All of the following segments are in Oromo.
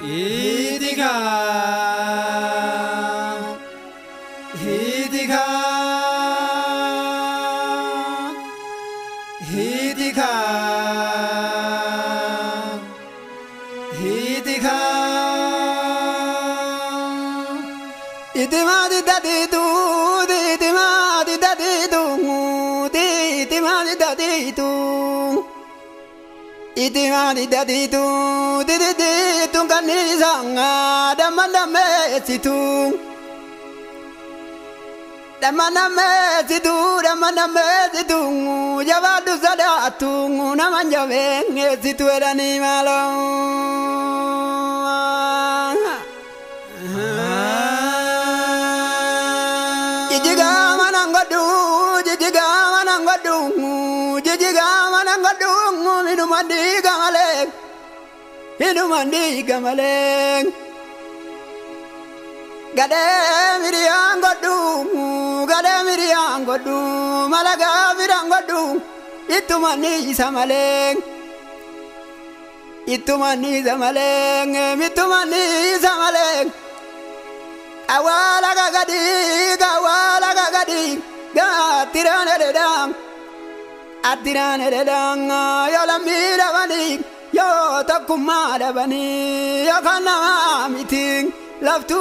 Idiga, Idiga, Idiga, Idiga. Itimadi dadidu, itimadi dadidu, itimadi dadidu. Itimadi dadidu, dadidu kanizanga, damana mesitu. Damana mesitu, javadu sadatu, namanya mesitu erani malam. Jijiga manangadu, minumandi gamaleng. Gade miriangadu, malaga mirangadu, itumani samaleng, mitumani samaleng. Awala gagadi, atirane dedang, yola mira bani, yo takumada bani, yo kana meeting, love to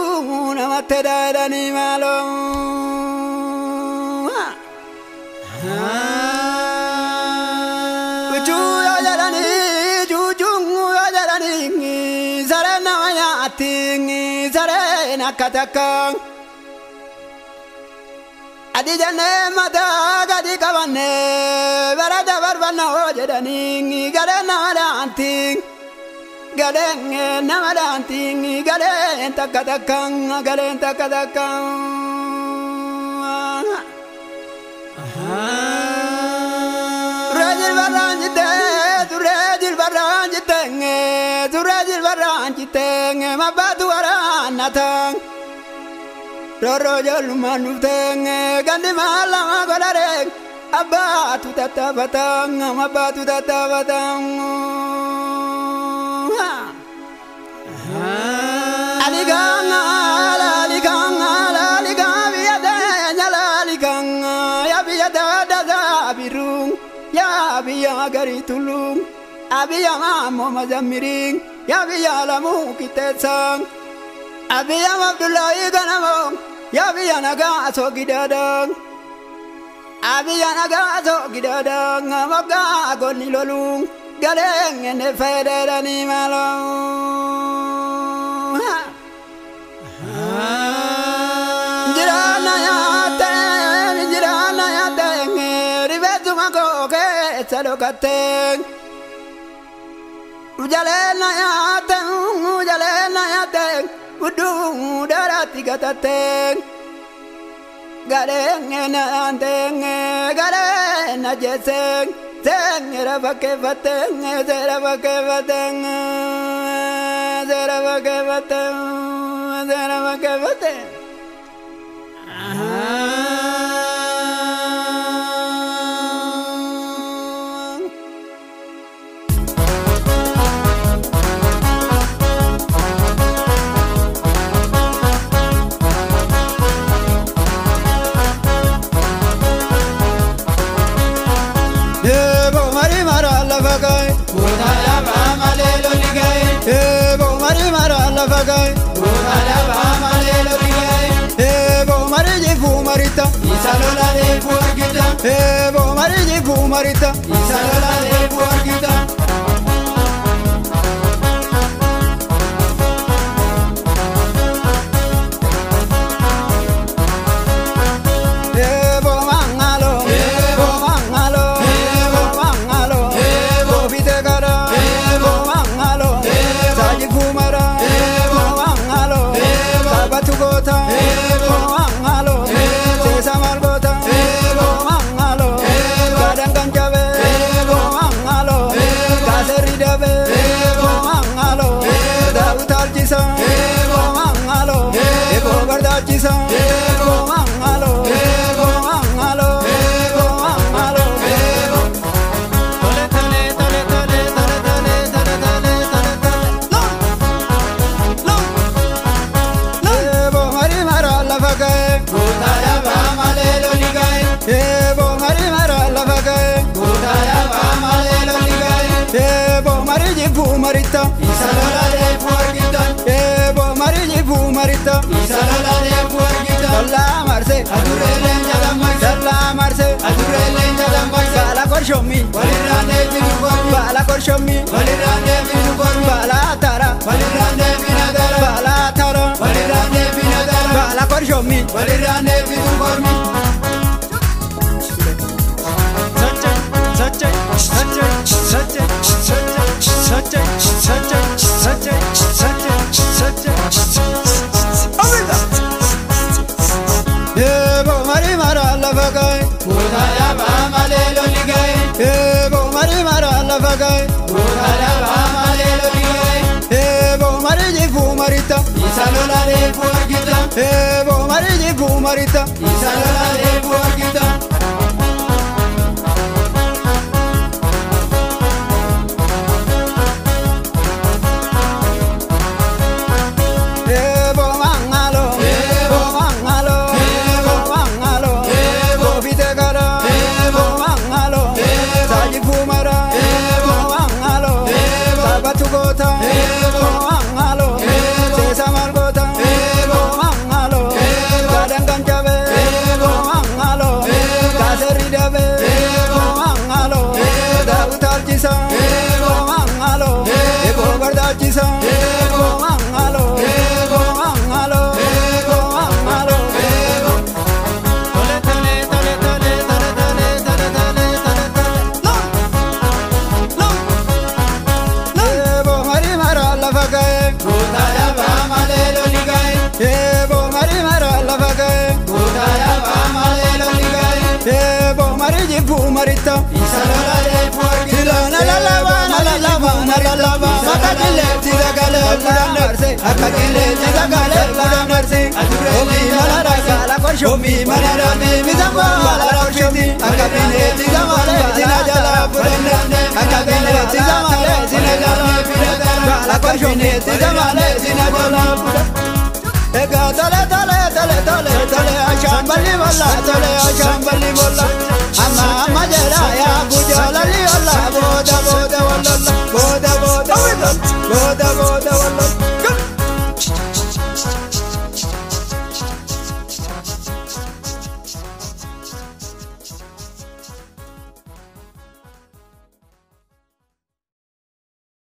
namateda dani malo. Juju yajalani, sarana mayating, sarena katakang. Adijane mata gadi kabane, berada berbana ojedani, gade namadanting, gade entakatakang. Turajil baranjite, mabatu aranatang. Rorojol manuteng, gandi malam agolareng, abatu tatabatang, Aliganga, yabiyada birung, yabiya garitulung, abiya mamo mazamiring, yabiya lamu kitetsang, abiya Abdullahi ganamong. Yabiya naga so gidadang, maga agoni lolung, galeng ene federa ni malong. Jirana yate, ribetu mago ke sadokateng. Ujalena yate. Udung darati gatateng, gareng enanteng, gareng ajeseng, teng erabake bateng. Marita, Isalola de Puerquita. marita Isalola de Puarquita, Ebo mariji fu marita Isalola de Puarquita, Dalla marse Adurele Nyadamai, Dalla marse Adurele Nyadamai, Bala korshomi Walirane Vinukormi, Bala korshomi Walirane Vinukormi, Bala tara Walirane Vinadara, Bala tara Walirane Vinadara, Bala korshomi Walirane Vinukormi. Ebo mari mara la fagai Budaya Bamalelo Ligai, Ebo mari mara la fagai Budaya Bamalelo Ligai, Ebo mariji fu marita Isalola de Puarquita, Ebo mariji fu marita Isalola de Puarquita. Ebo mangalo Ebo mangalo Ebo mangalo Ebo vitegara Ebo mangalo Saji fu mara Ebo mangalo Sabatu gota Ebo mangalo Sesa margota Ebo mangalo Kadang kancabe Ebo mangalo Kaseri dabe Ebo mangalo Dautar jisa Ebo mangalo Ebo barda jisa Ebo mangalo Ebo mangalo Ebo mangalo Tole tole tole tole tole tole tole tole tole tole Lo Ebo mari mara la fagae Budaya Bamalelo Ligai, Ebo mari mara la fagae Budaya Bamalelo Ligai, Ebo mari jifu marita Isalola de Puarquita, La la la la la la la la la la la Akakile tigagale budanarse Akakile tigagale budanarse Omi manara kala korsho Omi manara mi mizamba la korshomi Akakile tigamale zinajala budanarse Akakile tigamale zinajala budanarse Kala korsho mi tigamale zinajala budanarse Ega tole tole tole tole tole ashambali wala tole ashambali wala Amma amma jela ya bujala li wala boda boda